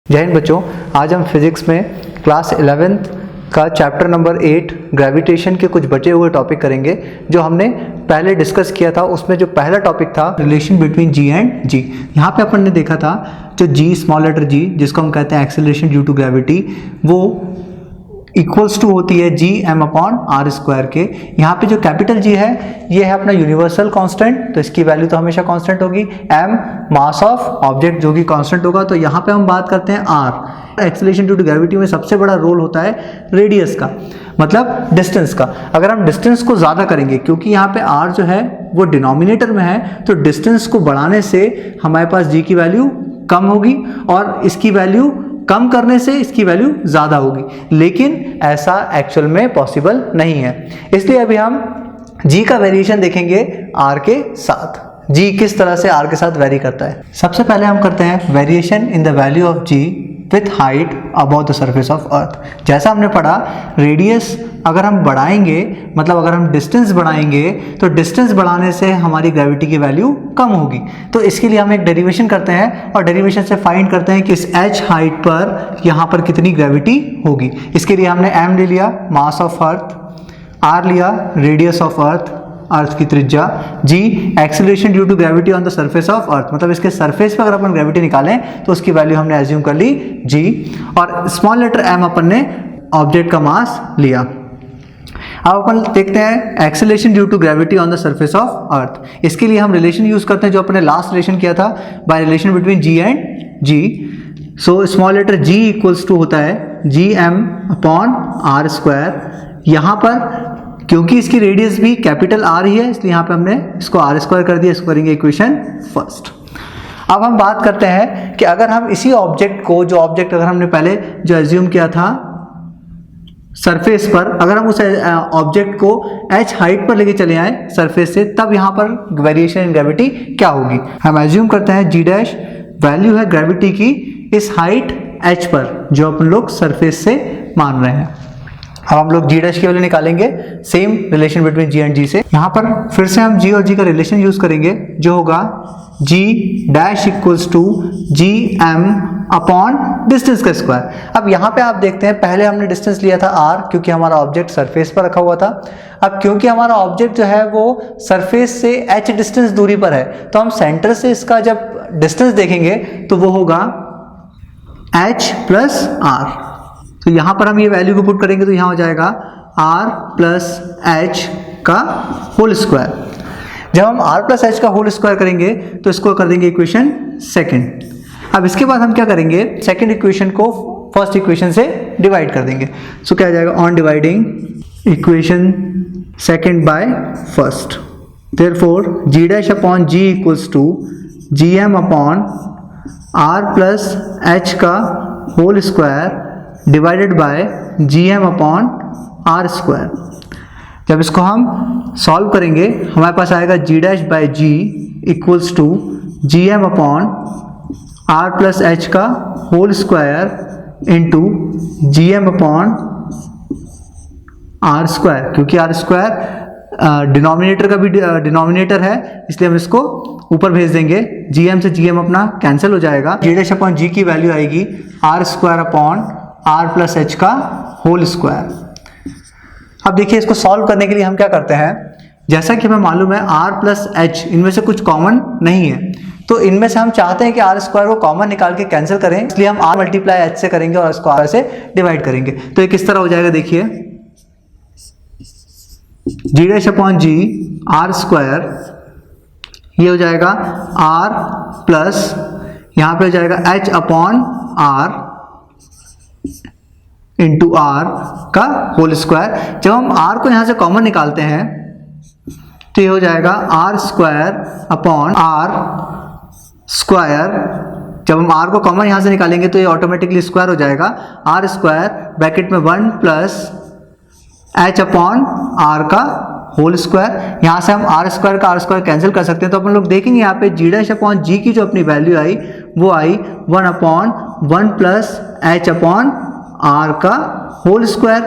जय हिंद बच्चों, आज हम फिजिक्स में क्लास 11th का चैप्टर नंबर 8 ग्रेविटेशन के कुछ बचे हुए टॉपिक करेंगे। जो हमने पहले डिस्कस किया था उसमें जो पहला टॉपिक था रिलेशन बिटवीन जी एंड जी। यहाँ पे अपन ने देखा था जो जी स्मॉल लेटर जी जिसको हम कहते हैं एक्सेलरेशन ड्यू टू ग्रेविटी, वो इक्वल्स टू होती है G M upon R square के। यहाँ पे जो कैपिटल जी है ये है अपना यूनिवर्सल कांस्टेंट, तो इसकी वैल्यू तो हमेशा कांस्टेंट होगी। एम मास ऑफ ऑब्जेक्ट जो कि कांस्टेंट होगा। तो यहाँ पे हम बात करते हैं R. Acceleration due to gravity में सबसे बड़ा रोल होता है रेडियस का, मतलब डिस्टेंस का। अगर हम डिस्टेंस को ज़्यादा करेंगे, क्योंकि यहाँ पे आर जो है वो डिनोमिनेटर में है, तो डिस्टेंस को बढ़ाने से हमारे पास जी की वैल्यू कम होगी और इसकी वैल्यू कम करने से इसकी वैल्यू ज़्यादा होगी। लेकिन ऐसा एक्चुअल में पॉसिबल नहीं है, इसलिए अभी हम जी का वेरिएशन देखेंगे आर के साथ। जी किस तरह से आर के साथ वेरी करता है। सबसे पहले हम करते हैं variation in the value of G with height about the surface of earth. जैसा हमने पढ़ा, रेडियस अगर हम बढ़ाएंगे, मतलब अगर हम डिस्टेंस बढ़ाएंगे, तो डिस्टेंस बढ़ाने से हमारी ग्रेविटी की वैल्यू कम होगी। तो इसके लिए हम एक डेरिवेशन करते हैं और डेरिवेशन से फाइंड करते हैं कि इस h हाइट पर यहाँ पर कितनी ग्रेविटी होगी। इसके लिए हमने m ले लिया, मास ऑफ अर्थ, r लिया, रेडियस ऑफ अर्थ, अर्थ की त्रिज्या, g acceleration due to gravity on the surface of earth, मतलब इसके सरफेस पर अगर अपन ग्रेविटी निकालें तो उसकी वैल्यू हमने एज्यूम कर ली जी, और स्मॉल लेटर m अपन ने ऑब्जेक्ट का मास लिया। अब अपन देखते हैं acceleration due to gravity on the surface of earth. इसके लिए हम रिलेशन यूज करते हैं जो अपने लास्ट रिलेशन किया था, by relation between ji and G. So small letter g equals to होता है G M upon R square. यहाँ पर क्योंकि इसकी रेडियस भी कैपिटल आर ही है, इसलिए यहाँ पे हमने इसको आर स्क्वायर कर दिया। इसको करेंगे इक्वेशन फर्स्ट। अब हम बात करते हैं कि अगर हम इसी ऑब्जेक्ट को, जो ऑब्जेक्ट अगर हमने पहले जो एज्यूम किया था सरफेस पर, अगर हम उस ऑब्जेक्ट को h हाइट पर लेके चले आए सरफेस से, तब यहाँ पर वेरिएशन इन ग्रेविटी क्या होगी। हम एज्यूम करते हैं जी डैश वैल्यू है ग्रेविटी की इस हाइट h पर जो अपन लोग सरफेस से मान रहे हैं। अब हम लोग जी डैश की वैल्यू निकालेंगे same relation between ji and g से। यहाँ पर फिर से हम जी और जी का रिलेशन यूज करेंगे जो होगा g dash equals to ji M upon distance का स्क्वायर। अब यहाँ पे आप देखते हैं पहले हमने डिस्टेंस लिया था आर, क्योंकि हमारा ऑब्जेक्ट सरफेस पर रखा हुआ था। अब क्योंकि हमारा ऑब्जेक्ट जो है वो सरफेस से h डिस्टेंस दूरी पर है, तो हम सेंटर से इसका जब डिस्टेंस देखेंगे तो वो होगा h प्लस आर। तो यहाँ पर हम ये वैल्यू को पुट करेंगे तो यहाँ हो जाएगा r प्लस एच का होल स्क्वायर। जब हम r प्लस एच का होल स्क्वायर करेंगे तो इसको कर देंगे इक्वेशन सेकंड। अब इसके बाद हम क्या करेंगे, सेकंड इक्वेशन को फर्स्ट इक्वेशन से डिवाइड कर देंगे। सो क्या आ जाएगा, on dividing equation second by first, therefore g dash upon g equals to ji M upon r plus H का whole square divided by g M upon R square. जब इसको हम सॉल्व करेंगे हमारे पास आएगा g dash by g equals to ji M upon R plus H का whole square into जी M upon R square. क्योंकि आर स्क्वायर डिनोमिनेटर का भी डिनोमिनेटर है, इसलिए हम इसको ऊपर भेज देंगे। जी एम से जी एम अपना कैंसिल हो जाएगा। जी डैश अपॉन जी की वैल्यू आएगी R square upon R plus H का होल स्क्वायर। अब देखिए इसको सॉल्व करने के लिए हम क्या करते हैं, जैसा कि हमें मालूम है आर प्लस एच इनमें से कुछ कॉमन नहीं है, तो इनमें से हम चाहते हैं कि आर स्क्वायर को कॉमन निकाल के कैंसिल करें, इसलिए हम आर मल्टीप्लाई एच से करेंगे और इसको आर से डिवाइड करेंगे। तो ये किस तरह हो जाएगा, देखिए g dash upon g R square, ये हो जाएगा आर प्लस यहाँ पे हो जाएगा h upon R into R का होल स्क्वायर। जब हम आर को यहाँ से कॉमन निकालते हैं तो ये हो जाएगा R square upon R square. जब हम आर को कॉमन यहाँ से निकालेंगे तो ये ऑटोमेटिकली स्क्वायर हो जाएगा। आर स्क्वायर ब्रैकेट में 1 प्लस एच अपॉन आर का होल स्क्वायर। यहाँ से हम आर स्क्वायर का आर स्क्वायर कैंसिल कर सकते हैं। तो अपन लोग देखेंगे यहाँ पे जी डैश अपॉन जी की जो अपनी वैल्यू आई वो आई 1 upon 1 plus H upon R का होल स्क्वायर।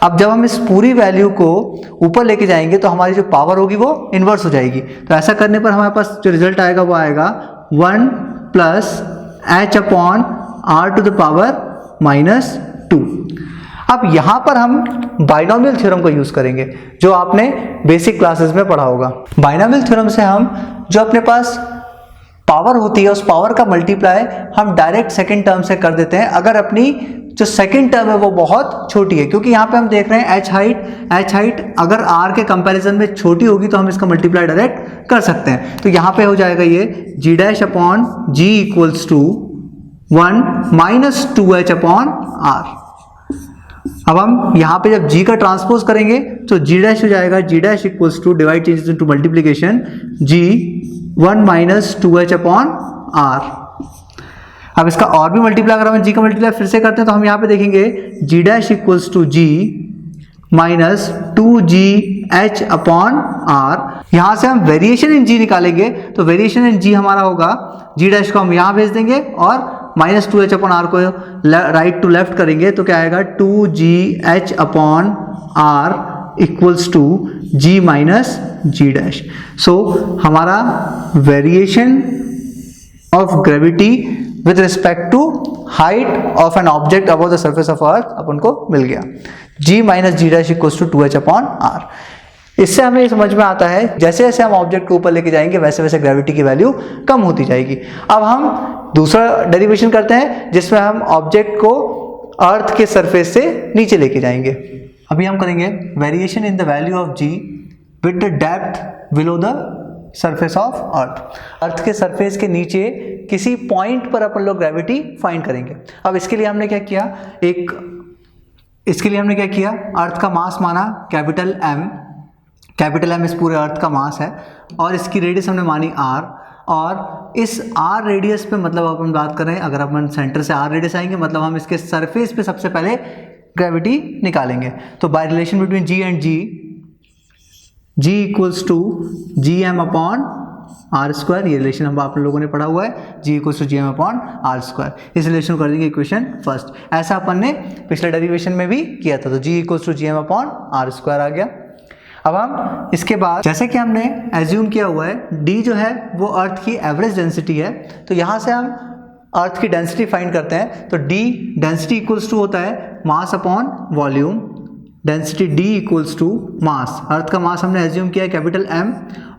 अब जब हम इस पूरी वैल्यू को ऊपर लेके जाएंगे तो हमारी जो पावर होगी वो इन्वर्स हो जाएगी। तो ऐसा करने पर हमारे पास जो रिजल्ट आएगा वो आएगा 1 plus H upon r to the power -2। अब यहां पर हम बाइनोमियल थ्योरम को यूज करेंगे जो आपने बेसिक क्लासेस में पढ़ा होगा। बाइनोमियल थ्योरम से हम जो अपने पास पावर होती है उस पावर का मल्टीप्लाई हम डायरेक्ट सेकंड टर्म से कर देते हैं अगर अपनी जो सेकंड टर्म है वो बहुत छोटी है, क्योंकि यहाँ पे हम देख रहे हैं एच हाइट अगर आर के कंपैरिजन में छोटी होगी तो हम इसका मल्टीप्लाई डायरेक्ट कर सकते हैं। तो यहाँ पे हो जाएगा ये g dash upon g equals to 1 minus 2h upon R. अब हम यहाँ पे जब g का ट्रांसपोज करेंगे तो g डैश हो जाएगा g dash equals to divide changes into multiplication g 1 minus 2h upon R. अब इसका और भी मल्टीप्लाई अगर हम g का मल्टीप्लाई फिर से करते हैं तो हम यहाँ पे देखेंगे g dash equals to g minus 2gh upon R. यहाँ से हम वेरिएशन इन g निकालेंगे तो वेरिएशन इन g हमारा होगा g डैश को हम यहाँ भेज देंगे और माइनस 2h अपॉन आर को राइट टू लेफ्ट करेंगे तो क्या आएगा 2gh upon R equals to g minus g dash. So हमारा variation of gravity with respect to height of an object above the surface of earth अपन को मिल गया, g minus ji dash equals to 2h upon R. इससे हमें समझ में आता है जैसे जैसे हम ऑब्जेक्ट को ऊपर लेके जाएंगे वैसे वैसे ग्रेविटी की वैल्यू कम होती जाएगी। अब हम दूसरा डेरिवेशन करते हैं जिसमें हम ऑब्जेक्ट को अर्थ के सरफेस से नीचे लेके जाएंगे। अभी हम करेंगे variation in the value of g with the depth below the surface of earth. Earth के सरफेस के नीचे किसी पॉइंट पर अपन लोग ग्रेविटी फाइंड करेंगे। अब इसके लिए हमने क्या किया, अर्थ का मास माना कैपिटल M इस पूरे अर्थ का मास है और इसकी रेडियस हमने मानी r, और इस r रेडियस पे मतलब अपन बात कर रहे हैं अगर अपन सेंटर से r रेडियस आएंगे मतलब हम इसके सरफेस पे सबसे पहले ग्रेविटी निकालेंगे। तो by relation between g and g equals to ji M upon R square, ये रिलेशन हम आप लोगों ने पढ़ा हुआ है, g equals to ji M upon R square. इस रिलेशन को कर देंगे इक्वेशन फर्स्ट। ऐसा अपन ने पिछले डेरिवेशन में भी किया था, तो g equals to ji M upon R square आ गया। अब हम इसके बाद जैसे कि हमने एज्यूम किया हुआ है d जो है वो अर्थ की एवरेज डेंसिटी है, तो यहाँ से हम अर्थ की डेंसिटी फाइंड करते हैं। तो d डेंसिटी इक्वल्स टू होता है mass upon volume, density d equals to mass, earth का मास हमने एज्यूम किया है कैपिटल M,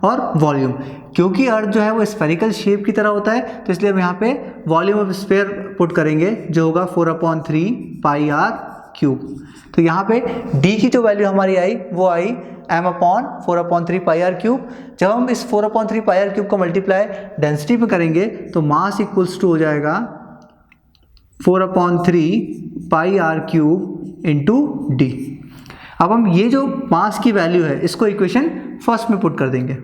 और वॉल्यूम क्योंकि अर्थ जो है वो स्फेरिकल शेप की तरह होता है तो इसलिए हम यहाँ पे वॉल्यूम ऑफ स्फीयर पुट करेंगे जो होगा 4/3 पाई r क्यूब। तो यहाँ पे d की जो वैल्यू हमारी आई वो आई m upon 4/3 pi r cube. जब हम इस 4/3 पाई r क्यूब को मल्टीप्लाई डेंसिटी पे करेंगे तो मास इक्वल्स टू हो जाएगा 4/3 pi r cube into d। अब हम ये जो मास की वैल्यू है इसको इक्वेशन फर्स्ट में पुट कर देंगे।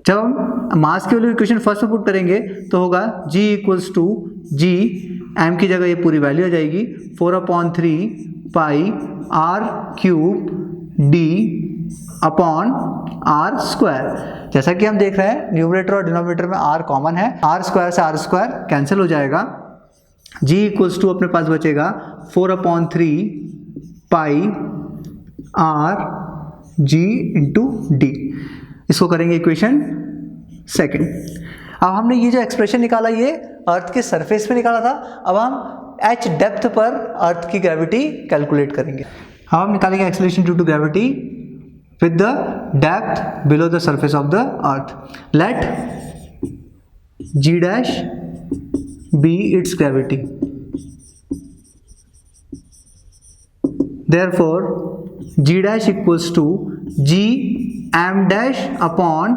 जब हम मास की वैल्यू इक्वेशन फर्स्ट में पुट करेंगे तो होगा g equals to G, m की जगह ये पूरी वैल्यू आ जाएगी 4/3 pi r cube d upon r square. जैसा कि हम देख रहे हैं न्यूमरेटर और डिनोमिनेटर में r कॉमन है, r स्क्वायर से r स्क्वायर कैंसिल हो जाएगा, g इक्वल्स टू अपने पास बचेगा 4/3 pi r g into d। इसको करेंगे इक्वेशन सेकंड। अब हमने ये जो एक्सप्रेशन निकाला ये अर्थ के सरफेस पे निकाला था, अब हम h डेप्थ पर अर्थ की ग्रेविटी कैलकुलेट करेंगे। अब हम निकालेंगे acceleration due to gravity with the depth below the surface of the earth. Let g dash be its gravity, therefore g dash equals to ji M dash upon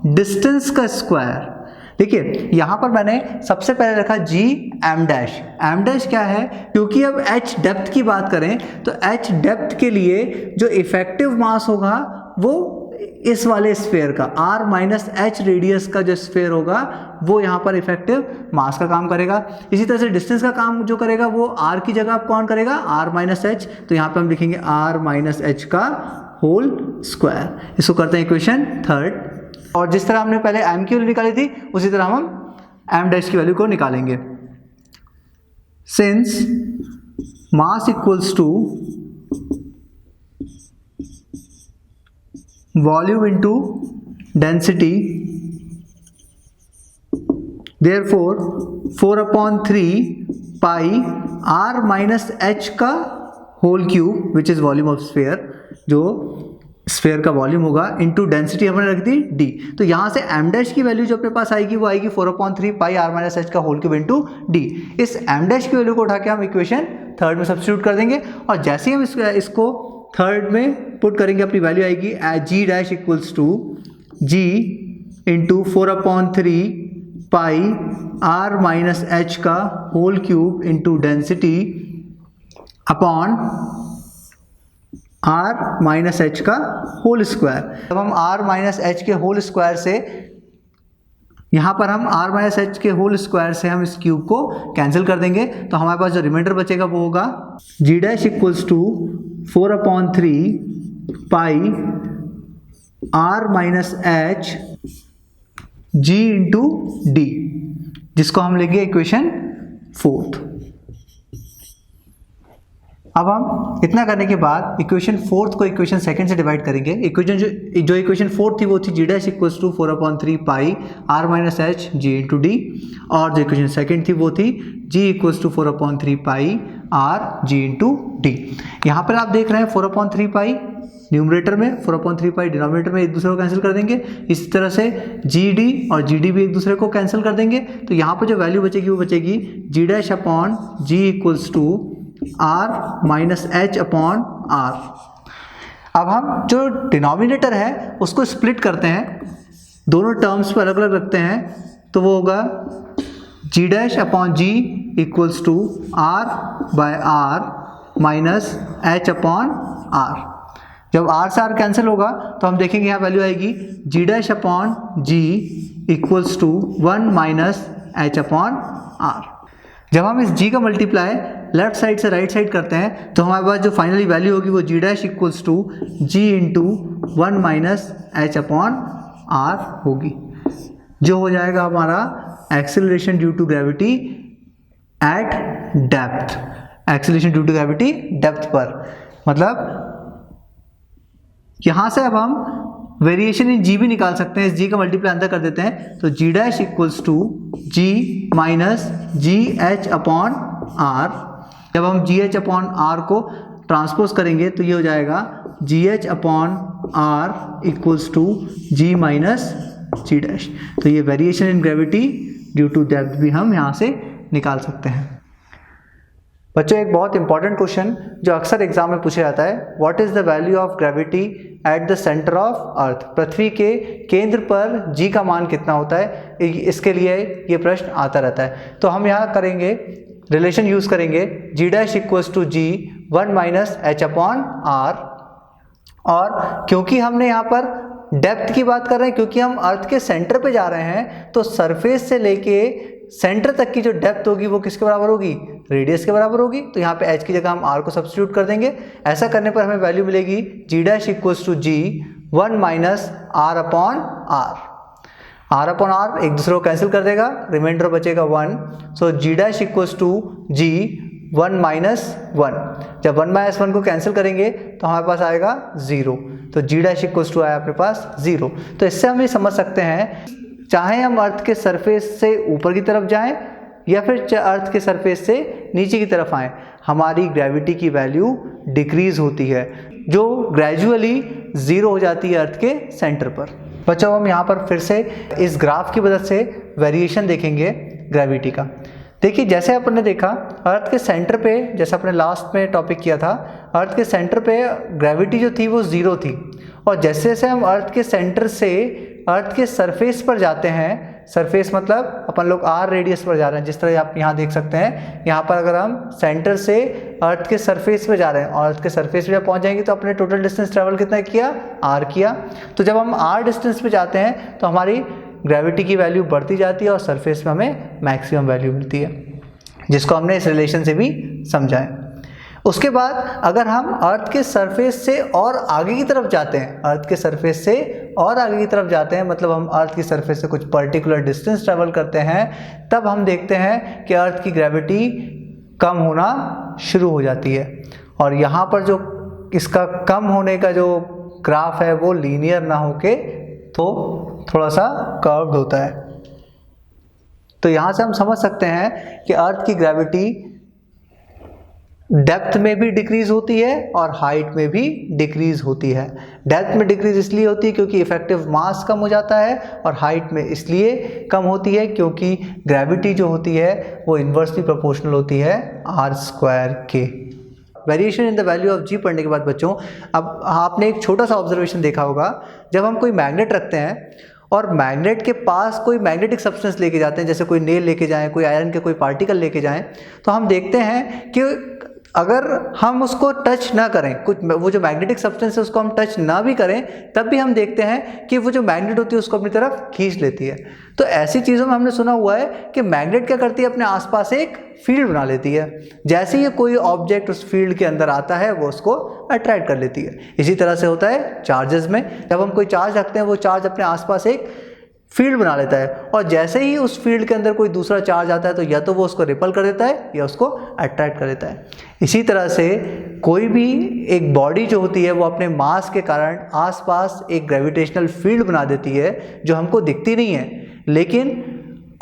distance का square. देखिए यहाँ पर मैंने सबसे पहले रखा G M dash. M dash क्या है, क्योंकि अब एच डेप्थ की बात करें तो एच डेप्थ के लिए जो इफेक्टिव मास होगा वो इस वाले स्फेयर का r माइनस एच रेडियस का जो स्फेयर होगा वो यहाँ पर इफेक्टिव मास का काम करेगा। इसी तरह से डिस्टेंस का काम जो करेगा वो r की जगह आप कौन करेगा, r माइनस एच। तो यहाँ पे हम लिखेंगे r माइनस एच का होल स्क्वायर। इसको करते हैं इक्वेशन थर्ड। और जिस तरह हमने पहले m की वैल्यू निकाली थी उसी तरह हम m डैश की वैल्यू को निकालेंगे। Since mass equals to volume into density, therefore 4/3 pi r minus h का whole cube which is volume of sphere, जो स्फीयर का वॉल्यूम होगा, इनटू डेंसिटी हमने रख दी d। तो यहाँ से m डैश की वैल्यू जो अपने पास आएगी वो आएगी 4/3 पाई r माइनस एच का होल क्यूब इनटू d। इस m डैश की वैल्यू को उठा के हम इक्वेशन थर्ड में सब्स्टिट्यूट कर देंगे, और जैसे ही हम इसको थर्ड में पुट करेंगे अपनी वैल्यू आएगी g dash equals to g into 4/3 pi r minus h का whole cube into density upon r minus h का होल स्क्वायर। जब हम r माइनस एच के होल स्क्वायर से, यहाँ पर हम r माइनस एच के होल स्क्वायर से हम इस क्यूब को कैंसिल कर देंगे, तो हमारे पास जो रिमाइंडर बचेगा वो होगा g dash equals to 4/3 pi r minus H g into d, जिसको हम लेंगे इक्वेशन फोर्थ। अब हम इतना करने के बाद इक्वेशन फोर्थ को इक्वेशन सेकंड से डिवाइड करेंगे। इक्वेशन जो इक्वेशन फोर्थ थी वो थी g dash equals to 4/3 pi r minus H g into D, और जो इक्वेशन सेकंड थी वो थी g equals to 4/3 pi r g into D. यहाँ पर आप देख रहे हैं 4/3 पाई न्यूमरेटर में, 4/3 पाई डिनोमिनेटर में, एक दूसरे को कैंसिल कर देंगे। इसी तरह से जी डी और जी डी भी एक दूसरे को कैंसिल कर देंगे, तो यहाँ पर जो वैल्यू बचेगी वो बचेगी g dash upon g equals to r minus H upon r। अब हम जो डिनोमिनेटर है उसको स्प्लिट करते हैं, दोनों टर्म्स पर अलग अलग रखते हैं, तो वो होगा g dash upon g equals to r by r minus H upon r। जब r से r कैंसिल होगा तो हम देखेंगे यहाँ वैल्यू आएगी g dash upon g equals to 1 minus H upon r। जब हम इस g का मल्टीप्लाई लेफ्ट साइड से राइट साइड करते हैं तो हमारे पास जो फाइनली वैल्यू होगी वो g dash equals to g into 1 minus H upon r होगी, जो हो जाएगा हमारा acceleration due to gravity at depth, acceleration due to gravity depth पर। मतलब यहाँ से अब हम वेरिएशन इन g भी निकाल सकते हैं, इस g का मल्टीप्लाई अंदर कर देते हैं, तो g dash equals to g minus G H upon r। जब हम जी एच अपॉन r को ट्रांसपोज करेंगे तो ये हो जाएगा G H upon r equals to g minus ji dash. तो ये variation in gravity due to depth भी हम यहाँ से निकाल सकते हैं। बच्चों, एक बहुत इंपॉर्टेंट क्वेश्चन जो अक्सर एग्जाम में पूछा जाता है, what is the value of gravity at the centre of earth. पृथ्वी के केंद्र पर g का मान कितना होता है, इसके लिए ये प्रश्न आता रहता है। तो हम यहाँ करेंगे रिलेशन यूज करेंगे g dash equals to g 1 minus H upon r, और क्योंकि हमने यहाँ पर डेप्थ की बात कर रहे हैं, क्योंकि हम अर्थ के सेंटर पे जा रहे हैं, तो सरफेस से लेके सेंटर तक की जो डेप्थ होगी वो किसके बराबर होगी, रेडियस के बराबर होगी। तो यहाँ पे h की जगह हम r को सब्स्टिट्यूट कर देंगे। ऐसा करने पर हमें वैल्यू मिलेगी g dash equals to g 1 minus r upon r। r upon r एक दूसरे को कैंसिल कर देगा, रिमाइंडर बचेगा 1। So g dash equals to g 1 minus 1। जब 1 माइनस 1 को कैंसिल करेंगे तो हमारे पास आएगा 0, तो g डैश इक्वल्स टू आया अपने पास 0। तो इससे हम ये समझ सकते हैं, चाहे हम अर्थ के सरफेस से ऊपर की तरफ जाएं या फिर अर्थ के सरफेस से नीचे की तरफ आएं, हमारी ग्रेविटी की वैल्यू डिक्रीज होती है, जो ग्रेजुअली 0 हो जाती है अर्थ के सेंटर पर। बच्चों, हम यहाँ पर फिर से इस ग्राफ की मदद से वेरिएशन देखेंगे ग्रेविटी का। देखिए, जैसे अपन ने देखा अर्थ के सेंटर पे, जैसे अपने लास्ट में टॉपिक किया था, अर्थ के सेंटर पे ग्रेविटी जो थी वो 0 थी, और जैसे जैसे हम अर्थ के सेंटर से अर्थ के सरफेस पर जाते हैं, सरफेस मतलब अपन लोग r रेडियस पर जा रहे हैं, जिस तरह आप यहाँ देख सकते हैं। यहाँ पर अगर हम सेंटर से अर्थ के सरफेस पे जा रहे हैं और अर्थ के सरफेस पे जब पहुँच जाएंगे तो अपने टोटल डिस्टेंस ट्रेवल कितना किया, r किया। तो जब हम r डिस्टेंस पे जाते हैं तो हमारी ग्रेविटी की वैल्यू बढ़ती जाती है और सरफेस में हमें मैक्सिमम वैल्यू मिलती है, जिसको हमने इस रिलेशन से भी समझा है। उसके बाद अगर हम अर्थ के सरफेस से और आगे की तरफ जाते हैं, अर्थ के सरफेस से और आगे की तरफ जाते हैं, मतलब हम अर्थ की सरफेस से कुछ पर्टिकुलर डिस्टेंस ट्रेवल करते हैं, तब हम देखते हैं कि अर्थ की ग्रेविटी कम होना शुरू हो जाती है। और यहाँ पर जो इसका कम होने का जो ग्राफ है वो लीनियर ना होके तो थोड़ा सा कर्व्ड होता है। तो यहाँ से हम समझ सकते हैं कि अर्थ की ग्रेविटी डेप्थ में भी डिक्रीज होती है और हाइट में भी डिक्रीज होती है। डेप्थ में डिक्रीज इसलिए होती है क्योंकि इफेक्टिव मास कम हो जाता है, और हाइट में इसलिए कम होती है क्योंकि ग्रेविटी जो होती है वो इन्वर्सली प्रोपोर्शनल होती है r² के। Variation in the value of g पढ़ने के बाद बच्चों, अब आपने एक छोटा सा ऑब्जर्वेशन देखा होगा, जब हम कोई मैग्नेट रखते हैं और मैग्नेट के पास कोई मैग्नेटिक सब्सटेंस लेके जाते हैं, जैसे कोई नेल लेके जाएं, कोई आयरन के कोई पार्टिकल लेके जाएं, तो हम देखते हैं कि अगर हम उसको टच ना करें, कुछ वो जो मैग्नेटिक सब्सटेंस है उसको हम टच ना भी करें, तब भी हम देखते हैं कि वो जो मैग्नेट होती है उसको अपनी तरफ खींच लेती है। तो ऐसी चीज़ों में हमने सुना हुआ है कि मैग्नेट क्या करती है, अपने आसपास एक फील्ड बना लेती है। जैसे ही कोई ऑब्जेक्ट उस फील्ड के अंदर आता है वो उसको अट्रैक्ट कर लेती है। इसी तरह से होता है चार्जेस में, जब हम कोई चार्ज रखते हैं वो चार्ज अपने आसपास एक फील्ड बना लेता है, और जैसे ही उस फील्ड के अंदर कोई दूसरा चार्ज आता है तो या तो वो उसको रिपल कर देता है या उसको अट्रैक्ट कर देता है। इसी तरह से कोई भी एक बॉडी जो होती है वो अपने मास के कारण आसपास एक ग्रेविटेशनल फील्ड बना देती है जो हमको दिखती नहीं है, लेकिन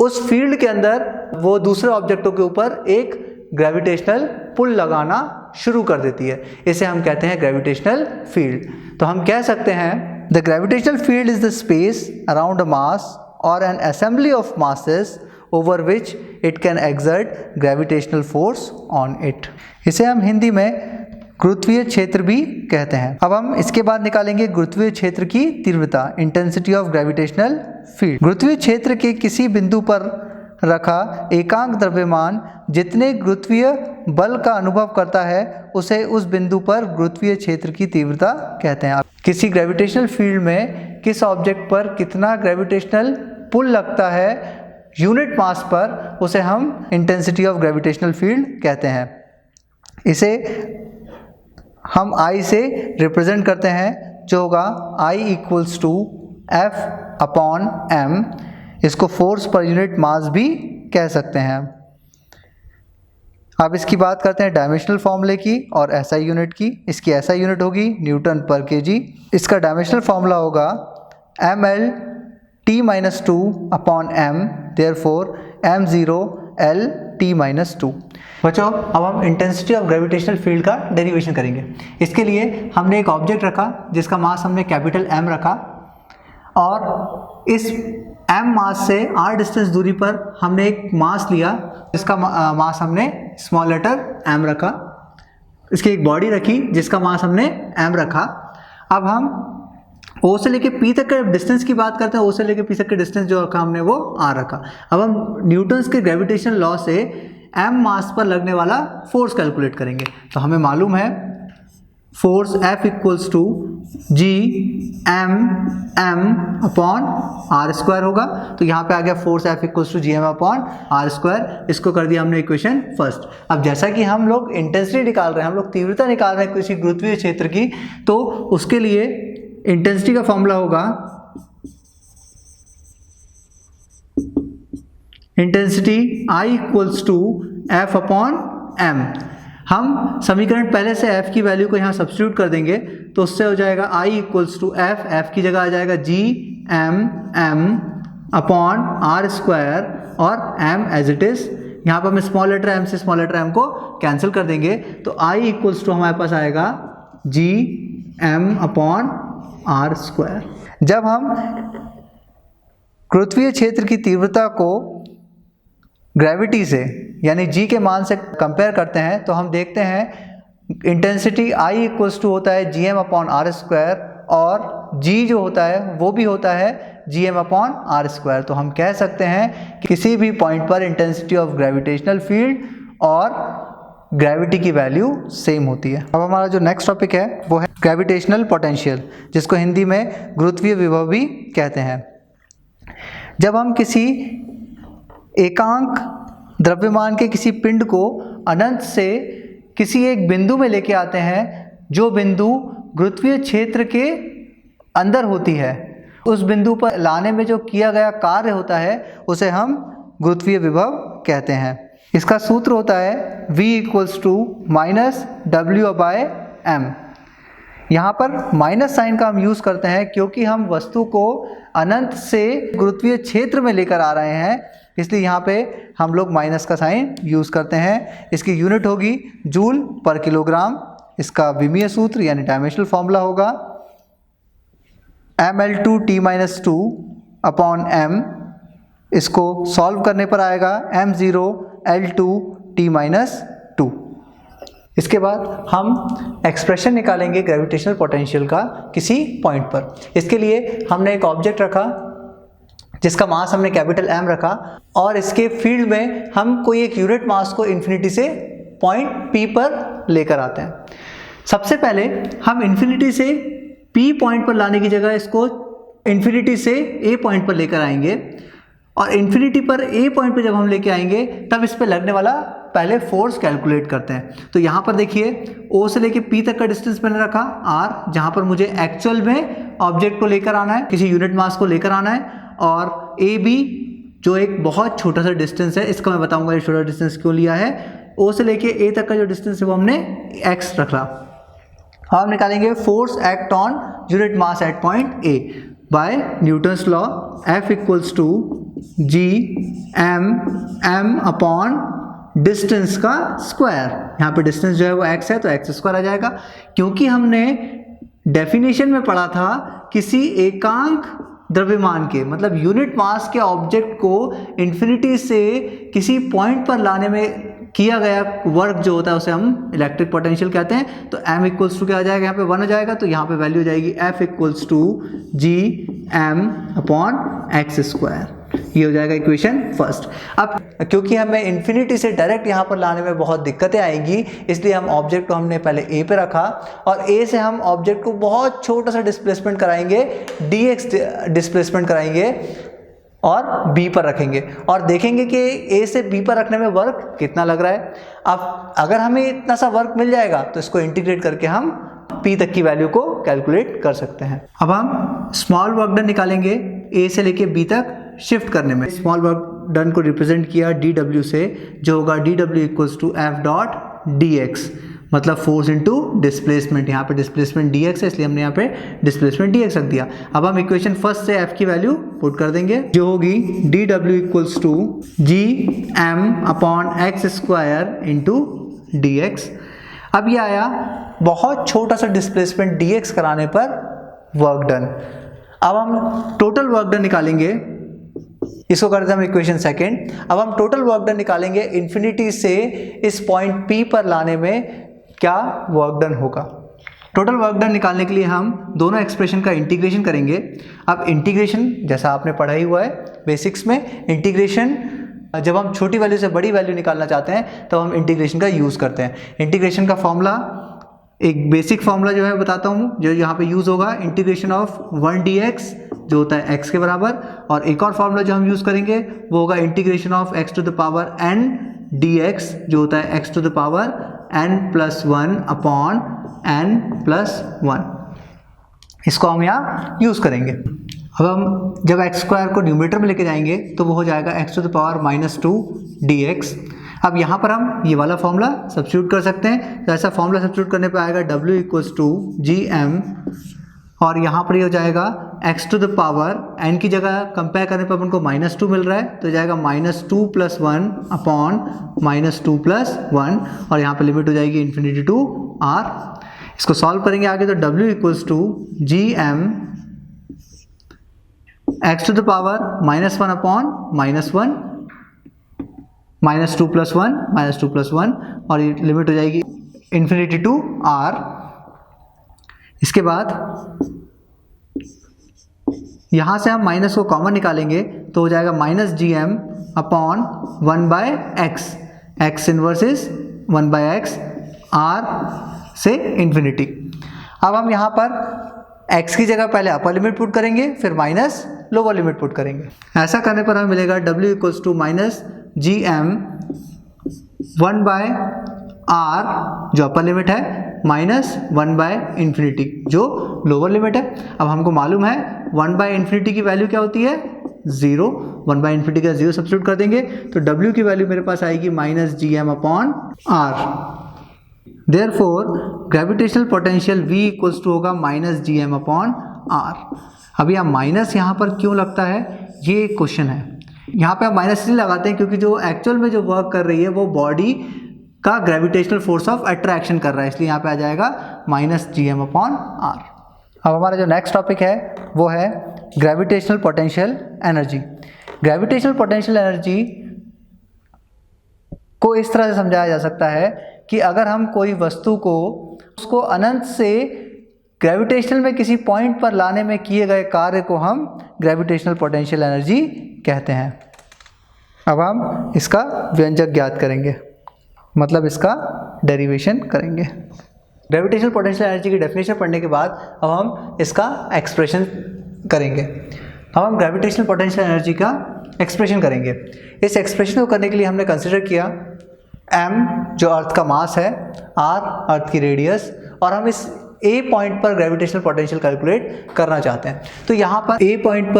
उस फील्ड के अंदर वो दूसरे ऑब्जेक्टों के ऊपर एक ग्रेविटेशनल पुल लगाना शुरू कर देती है। इसे हम कहते हैं ग्रेविटेशनल फील्ड। तो हम कह सकते हैं The gravitational field is the space around a mass or an assembly of masses over which it can exert gravitational force on it. इसे हम हिंदी में गुरुत्वीय क्षेत्र भी कहते हैं। अब हम इसके बाद निकालेंगे गुरुत्वीय क्षेत्र की तीव्रता, इंटेंसिटी ऑफ ग्रेविटेशनल फील्ड। गुरुत्वीय क्षेत्र के किसी बिंदु पर रखा एकांक द्रव्यमान जितने गुरुत्वीय बल का अनुभव करता है उसे उस बिंदु पर गुरुत्वीय क्षेत्र की तीव्रता कहते हैं। किसी ग्रेविटेशनल फील्ड में किस ऑब्जेक्ट पर कितना ग्रेविटेशनल पुल लगता है यूनिट मास पर, उसे हम इंटेंसिटी ऑफ ग्रेविटेशनल फील्ड कहते हैं। इसे हम I से रिप्रेजेंट करते हैं, जो होगा I = F/m। इसको फोर्स पर यूनिट मास भी कह सकते हैं। अब इसकी बात करते हैं डायमेंशनल फॉर्मूले की और SI यूनिट की। इसकी SI यूनिट होगी न्यूटन पर kg। इसका डायमेंशनल फॉर्मूला होगा mL/T-2/m, देयरफॉर m0L/T-2। बच्चों, अब हम इंटेंसिटी ऑफ ग्रेविटेशनल फील्ड का डेरिवेशन करेंगे। इसके लिए हमने एक ऑब्जेक्ट रखा जिसका मास हमने कैपिटल M रखा, और इस m मास से r डिस्टेंस दूरी पर हमने एक मास लिया जिसका मास हमने स्मॉल लेटर m रखा। इसकी एक बॉडी रखी जिसका मास हमने m रखा। अब हम O से लेके P तक के डिस्टेंस की बात करते हैं। O से लेके P तक के डिस्टेंस जो रखा हमने वो r रखा। अब हम न्यूटन्स के ग्रेविटेशन लॉ से m मास पर लगने वाला फोर्स कैलकुलेट करेंगे। तो हमें मालूम है फोर्स F = Gm/r² होगा। तो यहाँ पे आ गया फोर्स F = Gm/r²। इसको कर दिया हमने इक्वेशन फर्स्ट। अब जैसा कि हम लोग इंटेंसिटी निकाल रहे हैं, हम लोग तीव्रता निकाल रहे हैं किसी गुरुत्वीय क्षेत्र की, तो उसके लिए इंटेंसिटी का फॉर्मूला होगा इंटेंसिटी I = F/m। हम समीकरण पहले से F की वैल्यू को यहाँ सब्स्टिट्यूट कर देंगे, तो उससे हो जाएगा I = F की जगह आ जाएगा Gm/r² और m एज इट इज। यहाँ पर हम स्मॉल लेटर m से स्मॉल लेटर m को कैंसिल कर देंगे, तो I = हमारे पास आएगा Gm/r²। जब हम गुरुत्वीय क्षेत्र की तीव्रता को ग्रेविटी से यानी g के मान से कंपेयर करते हैं, तो हम देखते हैं इंटेंसिटी I = होता है Gm/r², और g जो होता है वो भी होता है Gm/r²। तो हम कह सकते हैं कि किसी भी पॉइंट पर इंटेंसिटी ऑफ ग्रेविटेशनल फील्ड और ग्रेविटी की वैल्यू सेम होती है। अब हमारा जो नेक्स्ट टॉपिक है वो है ग्रेविटेशनल पोटेंशियल, जिसको हिंदी में गुरुत्वीय विभव भी कहते हैं। जब हम किसी एकांक द्रव्यमान के किसी पिंड को अनंत से किसी एक बिंदु में लेके आते हैं, जो बिंदु गुरुत्वीय क्षेत्र के अंदर होती है, उस बिंदु पर लाने में जो किया गया कार्य होता है उसे हम गुरुत्वीय विभव कहते हैं। इसका सूत्र होता है V = -W/m। यहाँ पर माइनस साइन का हम यूज़ करते हैं क्योंकि हम वस्तु को अनंत से गुरुत्वीय क्षेत्र में लेकर आ रहे हैं, इसलिए यहाँ पे हम लोग माइनस का साइन यूज़ करते हैं। इसकी यूनिट होगी जूल पर किलोग्राम। इसका विमीय सूत्र यानी डायमेंशनल फॉर्मूला होगा mL2T-2 अपॉन m। इसको सॉल्व करने पर आएगा m0L2T-2। इसके बाद हम एक्सप्रेशन निकालेंगे ग्रेविटेशनल पोटेंशियल का किसी पॉइंट पर। इसके लिए हमने एक ऑब्जेक्ट रखा जिसका मास हमने कैपिटल M रखा और इसके फील्ड में हम कोई एक यूनिट मास को इन्फिनिटी से पॉइंट P पर लेकर आते हैं। सबसे पहले हम इन्फिनिटी से P पॉइंट पर लाने की जगह इसको इन्फिनिटी से A पॉइंट पर लेकर आएंगे और इन्फिनिटी पर A पॉइंट पर जब हम लेके आएंगे तब इस पर लगने वाला पहले फोर्स कैलकुलेट करते हैं। तो यहाँ पर देखिए O से लेके P तक का डिस्टेंस मैंने रखा R, जहाँ पर मुझे एक्चुअल में ऑब्जेक्ट को लेकर आना है, किसी यूनिट मास को लेकर आना है, और AB जो एक बहुत छोटा सा डिस्टेंस है, इसका मैं बताऊंगा ये छोटा डिस्टेंस क्यों लिया है। O से लेके A तक का जो डिस्टेंस है वो हमने x रखा। हम निकालेंगे force act on unit mass at point A by Newton's law F equals to m upon distance का स्क्वायर। यहाँ पे डिस्टेंस जो है वो x है तो x स्क्वायर आ जाएगा। क्योंकि हमने डेफिनेशन में पढ़ा था किसी एकांक द्रव्यमान के मतलब यूनिट मास के ऑब्जेक्ट को इन्फिनिटी से किसी पॉइंट पर लाने में किया गया वर्क जो होता है उसे हम इलेक्ट्रिक पोटेंशियल कहते हैं। तो m इक्वल्स टू क्या आ जाएगा, यहाँ पे 1 हो जाएगा, तो यहाँ पे वैल्यू हो जाएगी F equals to gm upon x square. ये हो जाएगा इक्वेशन फर्स्ट। अब क्योंकि हमें इन्फिनिटी से डायरेक्ट यहाँ पर लाने में बहुत दिक्कतें आएंगी, इसलिए हम ऑब्जेक्ट को हमने पहले A पे रखा और A से हम ऑब्जेक्ट को बहुत छोटा सा डिस्प्लेसमेंट कराएंगे, dx डिस्प्लेसमेंट कराएंगे और B पर रखेंगे और देखेंगे कि A से B पर रखने में वर्क कितना लग रहा है। अब अगर हमें इतना सा वर्क मिल जाएगा तो इसको इंटीग्रेट करके हम P तक की वैल्यू को कैलकुलेट कर सकते हैं। अब हम स्मॉल वर्क डन निकालेंगे A से लेके B तक शिफ्ट करने में। स्मॉल वर्क डन को रिप्रेजेंट किया dw से, जो होगा dw equals to f dot dx, मतलब फोर्स इनटू डिस्प्लेसमेंट। यहाँ पे डिस्प्लेसमेंट dx है इसलिए हमने यहाँ पे डिस्प्लेसमेंट dx रख दिया। अब हम इक्वेशन फर्स्ट से f की वैल्यू पुट कर देंगे जो होगी dw equals to gm upon x square into dx। अब ये आया बहुत छोटा सा डिस्प्लेसमेंट dx कराने पर वर्क डन। अब हम टोटल वर्क डन निकालेंगे, इसको करते हैं हम इक्वेशन सेकेंड। अब हम टोटल वर्क डन निकालेंगे इन्फिनिटी से इस पॉइंट P पर लाने में क्या वर्क डन होगा। टोटल वर्क डन निकालने के लिए हम दोनों एक्सप्रेशन का इंटीग्रेशन करेंगे। अब इंटीग्रेशन जैसा आपने पढ़ा ही हुआ है बेसिक्स में, इंटीग्रेशन जब हम छोटी वैल्यू से बड़ी वैल्यू निकालना चाहते हैं तो हम इंटीग्रेशन का यूज़ करते हैं। इंटीग्रेशन का फॉर्मूला एक बेसिक फॉर्मूला जो है बताता हूँ जो यहाँ पे यूज़ होगा, इंटीग्रेशन ऑफ 1 dx जो होता है x के बराबर, और एक और फॉर्मूला जो हम यूज़ करेंगे वो होगा integration of x to the power n dx जो होता है x to the power n+1 upon n+1। इसको हम यहाँ यूज़ करेंगे। अब हम जब x स्क्वायर को न्यूमरेटर में लेके जाएंगे तो वो हो जाएगा x to the power -2 dx। अब यहाँ पर हम ये वाला फॉर्मूला सब्स्टिट्यूट कर सकते हैं। तो ऐसा फॉर्मूला सब्स्टिट्यूट करने पे आएगा w इक्वल्स टू gm और यहाँ पर ये हो जाएगा x to the power n की जगह कंपेयर करने पर अपन को -2 मिल रहा है तो जाएगा -2 + 1 अपॉन -2 + 1 और यहाँ पर लिमिट हो जाएगी इन्फिनिटी टू r। इसको सॉल्व करेंगे आगे तो w equals to gm x to the power -1 upon -1 -2 + 1 -2 + 1 और ये लिमिट हो जाएगी इन्फिनिटी टू r। इसके बाद यहाँ से हम माइनस को कॉमन निकालेंगे तो हो जाएगा -gm upon 1/x, x inverse is 1/x, r से इन्फिनिटी। अब हम यहाँ पर x की जगह पहले अपर लिमिट पुट करेंगे फिर माइनस लोअर लिमिट पुट करेंगे। ऐसा करने पर हमें मिलेगा w equals to -gm 1/r जो अपर लिमिट है -1/∞ जो लोअर लिमिट है। अब हमको मालूम है 1/∞ की वैल्यू क्या होती है 0, 1/∞ का 0 सब्स्टिट्यूट कर देंगे तो w की वैल्यू मेरे पास आएगी -gm upon r। Therefore gravitational potential v equals to होगा -gm अपॉन r। अब यह माइनस यहाँ पर क्यों लगता है ये एक क्वेश्चन है। यहाँ पे हम माइनस इसलिए लगाते हैं क्योंकि जो एक्चुअल में जो वर्क कर रही है वो बॉडी का ग्रेविटेशनल फोर्स ऑफ अट्रैक्शन कर रहा है, इसलिए यहाँ पे आ जाएगा -gm/r। अब हमारा जो नेक्स्ट टॉपिक है वो है gravitational potential energy. Gravitational potential energy को इस तरह से समझाया जा सकता है कि अगर हम कोई वस्तु को उसको अनंत से ग्रेविटेशनल में किसी पॉइंट पर लाने में किए गए कार्य को हम ग्रेविटेशनल पोटेंशियल एनर्जी कहते हैं। अब हम इसका व्यंजक ज्ञात करेंगे, मतलब इसका डेरिवेशन करेंगे। ग्रेविटेशनल पोटेंशियल एनर्जी की डेफिनेशन पढ़ने के बाद अब हम इसका एक्सप्रेशन करेंगे। अब हम ग्रेविटेशनल पोटेंशियल एनर्जी का एक्सप्रेशन करेंगे। इस एक्सप्रेशन को करने के लिए हमने कंसिडर किया m जो अर्थ का मास है, r अर्थ की रेडियस, और हम इस a पॉइंट पर ग्रेविटेशनल पोटेंशियल कैलकुलेट करना चाहते हैं। तो यहाँ पर a पॉइंट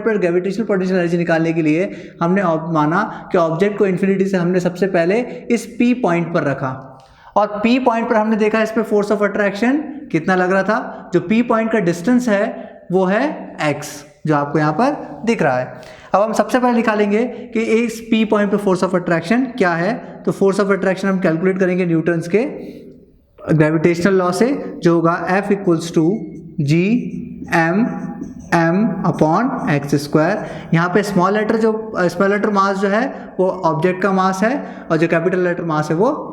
पर ग्रेविटेशनल पोटेंशियल एनर्जी निकालने के लिए हमने माना कि ऑब्जेक्ट को इन्फिनिटी से हमने सबसे पहले इस p पॉइंट पर रखा, और p पॉइंट पर हमने देखा इस पे फोर्स ऑफ अट्रैक्शन कितना लग रहा था। जो p पॉइंट का डिस्टेंस है वो है x, जो आपको यहाँ पर दिख रहा है। अब हम सबसे पहले निकालेंगे कि इस p पॉइंट पे फोर्स ऑफ अट्रैक्शन क्या है। तो फोर्स ऑफ अट्रैक्शन हम कैलकुलेट करेंगे न्यूटन्स के ग्रेविटेशनल लॉ से, जो होगा F = G(m)m/x²। यहाँ पे स्मॉल लेटर मास जो है वो ऑब्जेक्ट का मास है, और जो कैपिटल लेटर मास है वो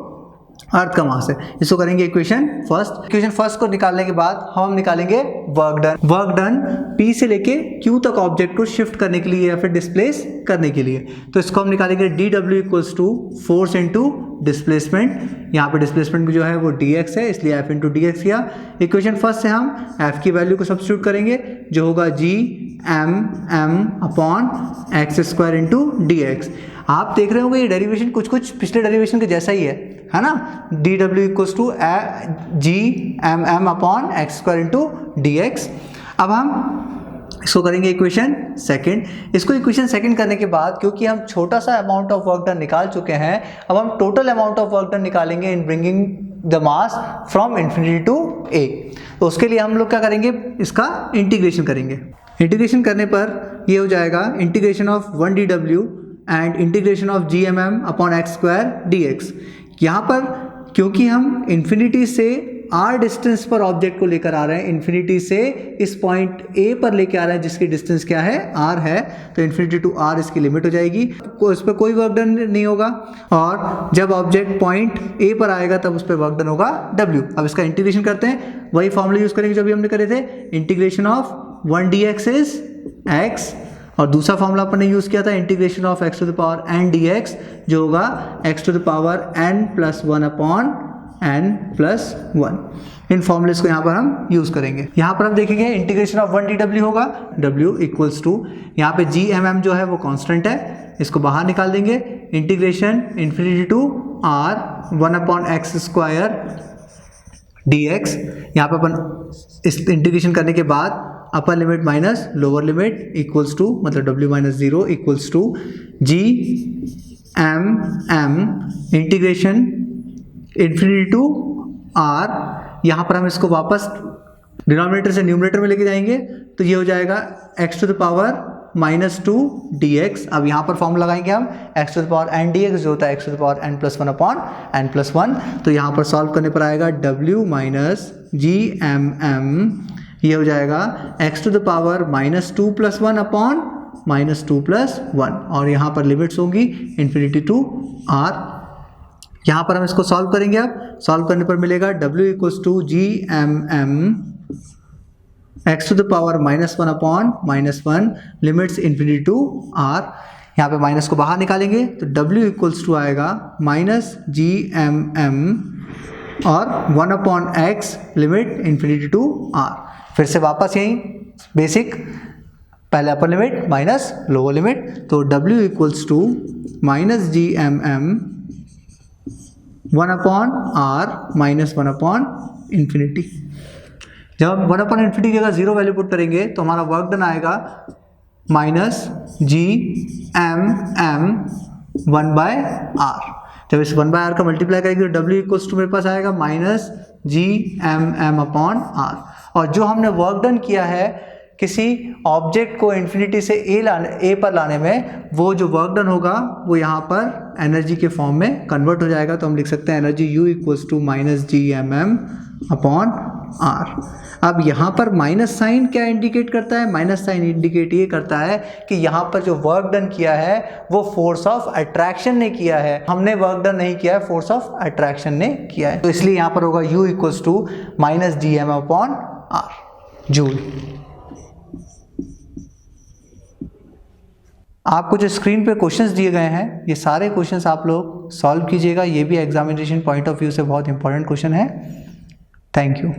अर्थ का मास है। इसको करेंगे इक्वेशन फर्स्ट को निकालने के बाद हम निकालेंगे वर्क डन P से लेके Q तक ऑब्जेक्ट को शिफ्ट करने के लिए या फिर डिस्प्लेस करने के लिए। तो इसको हम निकालेंगे dW = फोर्स इंटू डिस्प्लेसमेंट। यहाँ पे डिस्प्लेसमेंट जो है वो dx है, इसलिए F इंटू dx किया। इक्वेशन फर्स्ट से हम F की वैल्यू को सब्स्टिट्यूट करेंगे, जो होगा G(m)m/x² इंटू dx। आप देख रहे होंगे ये डेरिवेशन कुछ पिछले डेरिवेशन के जैसा ही है ना। dW = G(m)m/x² into dx। अब हम इसको करेंगे इक्वेशन सेकंड। इसको इक्वेशन सेकंड करने के बाद, क्योंकि हम छोटा सा अमाउंट ऑफ वर्क डन निकाल चुके हैं, अब हम total amount of work done निकालेंगे in bringing the mass from infinity to a। तो उसके लिए हम लोग क्या करेंगे, इसका इंटीग्रेशन करेंगे। इंटीग्रेशन करने पर ये हो जाएगा integration of 1dW and integration of G(m)m/x² dx। यहाँ पर क्योंकि हम इन्फिनिटी से r डिस्टेंस पर ऑब्जेक्ट को लेकर आ रहे हैं, इन्फिनिटी से इस पॉइंट a पर लेकर आ रहे हैं जिसकी डिस्टेंस क्या है, r है, तो इन्फिनिटी टू r इसकी लिमिट हो जाएगी, उस पर कोई वर्क डन नहीं होगा। और जब ऑब्जेक्ट पॉइंट a पर आएगा तब उस पर वर्क डन होगा w। अब इसका इंटीग्रेशन करते हैं, वही फॉर्मूला यूज करेंगे जो अभी हमने करे थे। Integration of 1dx is x, और दूसरा फॉर्मूला अपन ने यूज किया था इंटीग्रेशन ऑफ x⁴n dx, जो होगा x⁴n+1/n+1। इन फॉर्मूलेस को यहाँ पर हम यूज करेंगे। यहाँ पर हम देखेंगे इंटीग्रेशन ऑफ 1dW होगा, W = यहाँ पे G(m)m जो है वो कांस्टेंट है, इसको बाहर निकाल देंगे। Integration infinity to r 1/x² dx। यहाँ पे अपन इस इंटीग्रेशन करने के बाद upper limit minus lower limit equals to, मतलब W-0 equals to G(m)m integration infinity to r। यहाँ पर हम इसको वापस डिनोमिनेटर से न्यूमरेटर में लेके जाएंगे, तो ये हो जाएगा x⁻⁻2 dx। अब यहाँ पर फॉर्मूला लगाएंगे हम x⁻n dx, जो होता है x⁻n+1/n+1। तो यहाँ पर सॉल्व करने पर आएगा W - G(m)m, ये हो जाएगा x⁻2+1/-2+1, और यहाँ पर लिमिट्स होंगी इन्फिनिटी टू r। यहाँ पर हम इसको सॉल्व करेंगे। अब सॉल्व करने पर मिलेगा W = G(m)m x⁻⁻1/-1 limits infinity to r। यहाँ पे माइनस को बाहर निकालेंगे तो W = आएगा -G(m)m और 1/x limit infinity to r। फिर से वापस यही बेसिक, पहले अपर लिमिट माइनस लोअर लिमिट, तो W = -G(m)m 1/r -1/∞। जब हम 1/∞ की अगर 0 वैल्यू पुट करेंगे तो हमारा वर्क डन आएगा -G(m)m 1/r। जब इस 1/r का मल्टीप्लाई करेंगे तो W = मेरे पास आएगा -G(m)m/r। और जो हमने वर्क डन किया है किसी ऑब्जेक्ट को इन्फिनिटी से ए पर लाने में वो जो वर्क डन होगा वो यहाँ पर एनर्जी के फॉर्म में कन्वर्ट हो जाएगा। तो हम लिख सकते हैं energy U equals to minus GMM upon R। अब यहाँ पर माइनस साइन क्या इंडिकेट करता है? माइनस साइन इंडिकेट ये करता है कि यहाँ पर जो वर्क डन किया है वो फोर्स ऑफ अट्रैक्शन ने किया है, हमने वर्क डन नहीं किया है, फोर्स ऑफ अट्रैक्शन ने किया है। तो इसलिए यहाँ पर होगा U equals to minus GM upon R joule. आपको जो स्क्रीन पे क्वेश्चंस दिए गए हैं ये सारे क्वेश्चंस आप लोग सॉल्व कीजिएगा। ये भी एग्जामिनेशन पॉइंट ऑफ व्यू से बहुत इंपॉर्टेंट क्वेश्चन है। Thank you.